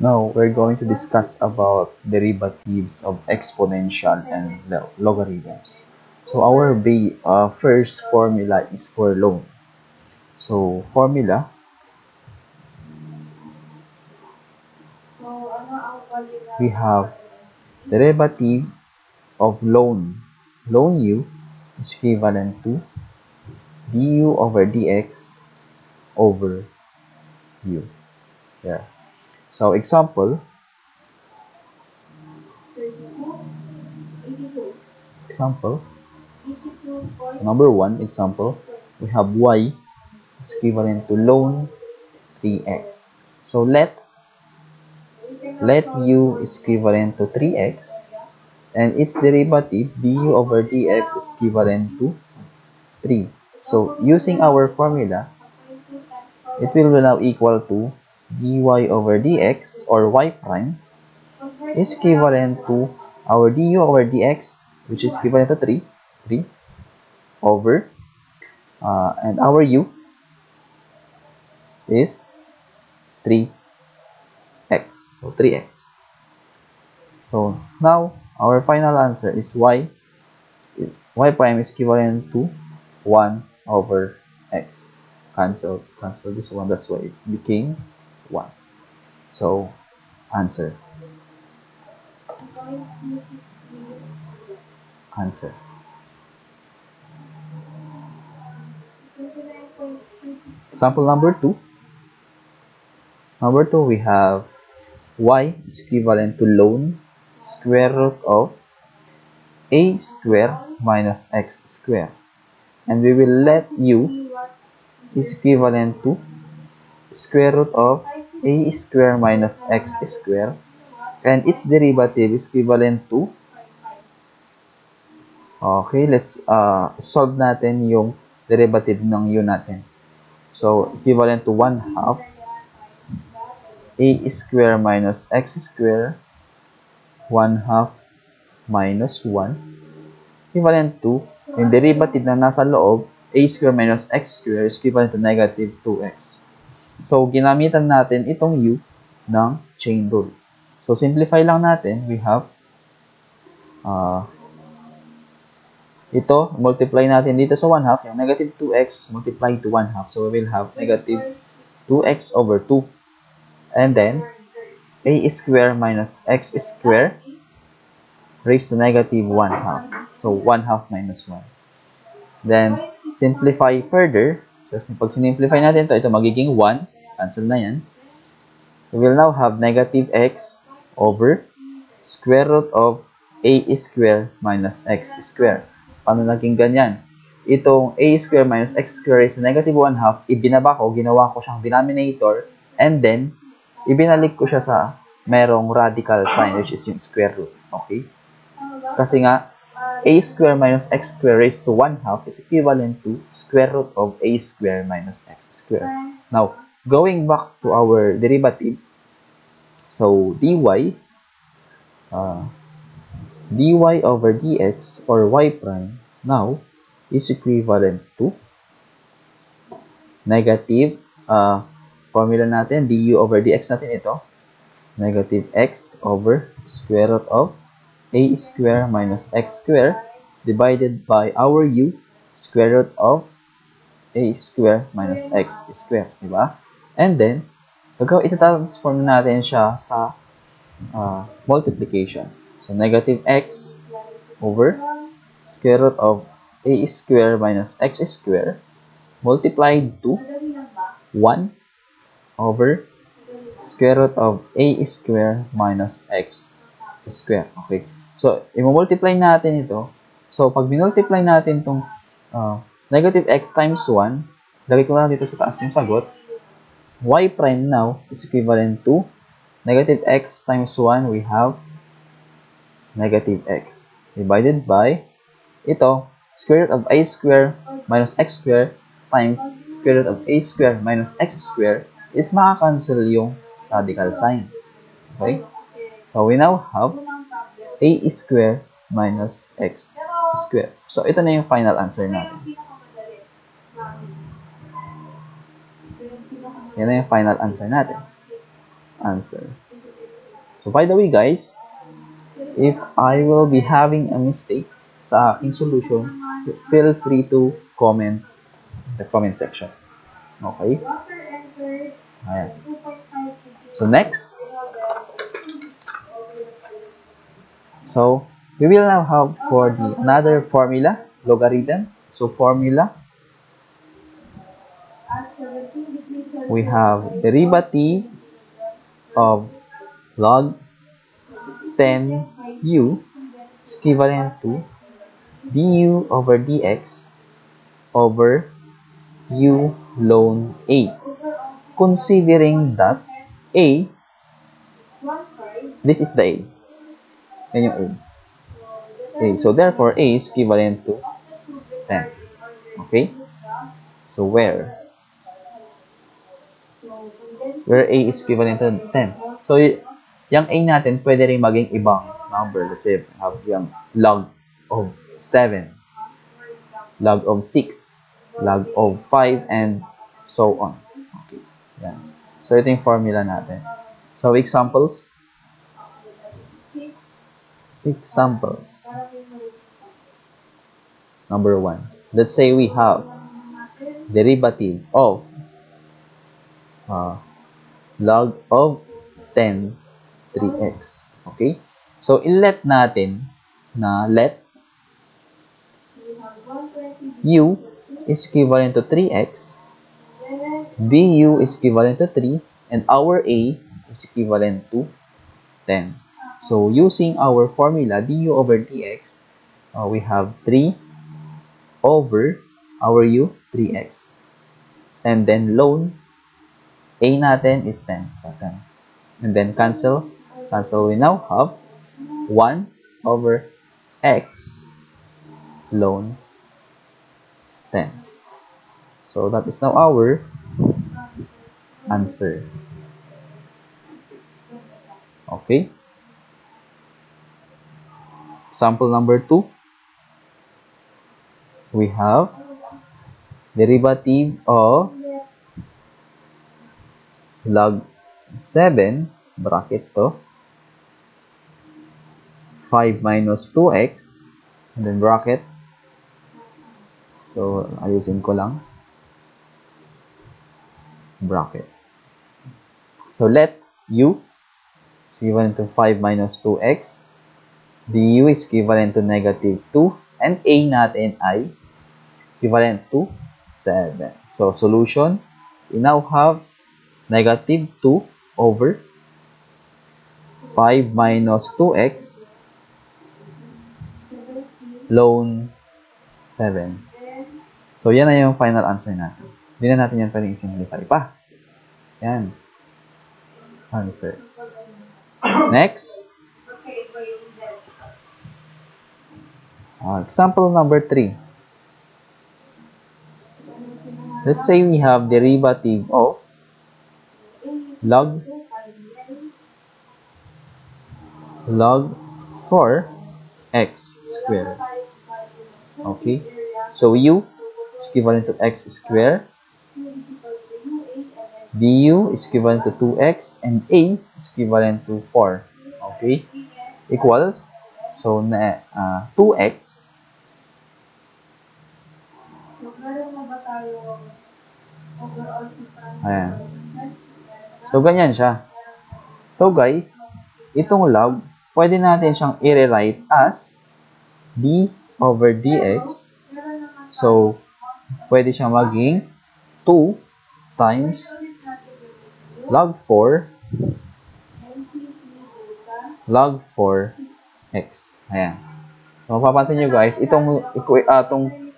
Now, we're going to discuss about derivatives of exponential and logarithms. So, our first formula is for loan. So, formula, we have derivative of loan u is equivalent to du over dx over u. Yeah. So, example, number 1, example, we have y is equivalent to loan 3x. So, let u is equivalent to 3x and its derivative du over dx is equivalent to 3. So, using our formula, it will now equal to dy over dx or y prime is equivalent to our du over dx, which is equivalent to 3 over, and our u is 3x, so 3x. So now our final answer is y prime is equivalent to 1 over x. Cancel this one, that's why it became 1. So answer. Example number 2. We have y is equivalent to loan square root of a square minus x square. And we will let u is equivalent to square root of a square minus x square. And its derivative is equivalent to, okay, let's solve natin yung derivative ng u natin. So, equivalent to 1/2 a square minus x square 1/2 minus 1 equivalent to yung derivative na nasa loob a square minus x square is equivalent to negative 2x. So, ginamitan natin itong u ng chain rule. So, simplify lang natin. We have ito, multiply natin dito sa 1/2, yung negative 2x multiplied to 1/2. So, we will have negative 2x over 2. And then, a square minus x square raised to negative 1/2. So, 1/2 minus 1. Then, simplify further. So, pag sinimplify natin ito magiging 1. Cancel na yan. We will now have negative x over square root of a square minus x square. Paano naging ganyan? Itong a square minus x square raised to negative 1/2, ibinaba ko, ginawa ko siyang denominator, and then, ibinalik ko siya sa merong radical sign, which is yung square root. Okay? Kasi nga, a square minus x square raised to 1/2 is equivalent to square root of a square minus x square. Now, going back to our derivative, so dy over dx or y prime now is equivalent to negative, formula natin, du over dx natin ito, negative x over square root of a square minus x square divided by our u, square root of a square minus x square. Diba? And then, itatransform natin siya sa multiplication. So, negative x over square root of a square minus x square multiplied to 1 over square root of a square minus x square. Okay. So, i-multiply natin ito. So, pag minultiply natin itong negative x times 1, lagay ko lang dito sa taas yung sagot, y prime now is equivalent to negative x times 1, we have negative x divided by ito, square root of a square minus x square times square root of a square minus x square is makakancel yung radical sign. Okay? So, we now have a square minus x square. So, ito na yung final answer natin. Yan na yung final answer natin. Answer. So by the way guys, if I will be having a mistake sa aking solution, feel free to comment in the comment section. Okay? Ayan. So next, so we will now have for the another formula, logarithm. So formula, we have derivative of log 10u is equivalent to du over dx over u ln a. Considering that a, this is the a. Yan yung a. Okay, so therefore a is equivalent to 10. Okay? So where a is equivalent to 10. So yung a natin pwede rin maging ibang number. Let's say have yung log of 7, log of 6, log of 5, and so on. Okay. Yan. So ito yung formula natin. So examples. Number 1. Let's say we have derivative of log of 10 3x. Okay? So i-let natin na let u is equivalent to 3x, du is equivalent to 3, and our a is equivalent to 10. So using our formula du over dx, we have 3 over our u, 3x. And then ln a natin is 10. So 10. And then cancel. We now have 1 over x ln 10. So that is now our answer. Okay. Example number 2. We have derivative of log 7 bracket to 5 minus 2x and then bracket. So ayusin ko lang bracket. So let u is equivalent to 5 minus 2x, du is equivalent to negative 2, and a natin ay equivalent to 7. So solution, we now have negative 2 over 5 minus 2x ln 7. So yan na yung final answer natin. Hindi na natin yan pwedeng i-simplify pa. Yan. Answer. Next. Example number 3. Let's say we have derivative of log 4x squared. Okay. So u is equivalent to x squared. Du is equivalent to 2x and a is equivalent to 4. Okay. Equals. So, 2x ayan. So, ganyan siya. So, guys, itong log, pwede natin siyang i-rewrite as d over dx. So, pwede siyang maging 2 times log 4 log 4x. Ayan. So, mapapansin nyo guys, itong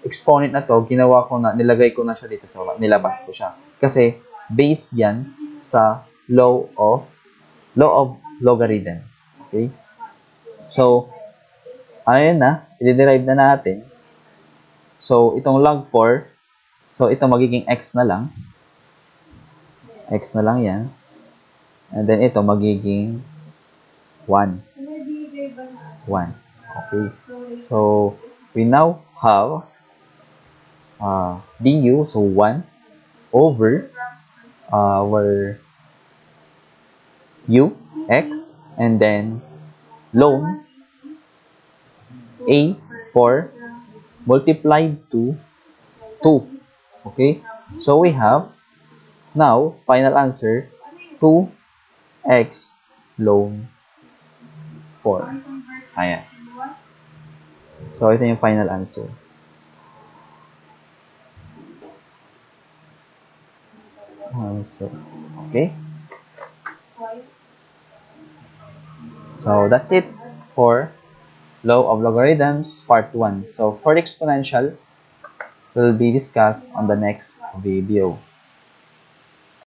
exponent na to, nilagay ko na siya dito sa nilabas ko siya. Kasi, base yan sa law of logarithms. Okay? So, ano na, i-derive na natin. So, itong log 4, so ito magiging x na lang. X na lang yan. And then ito magiging 1. Okay. So, we now have du, so 1 over our u, x, and then loan A4 multiplied to 2. Okay? So we have now final answer 2x loan 4. Ayan. So ito yung final answer. Okay? So that's it for law of logarithms part 1. So for the exponential will be discussed on the next video.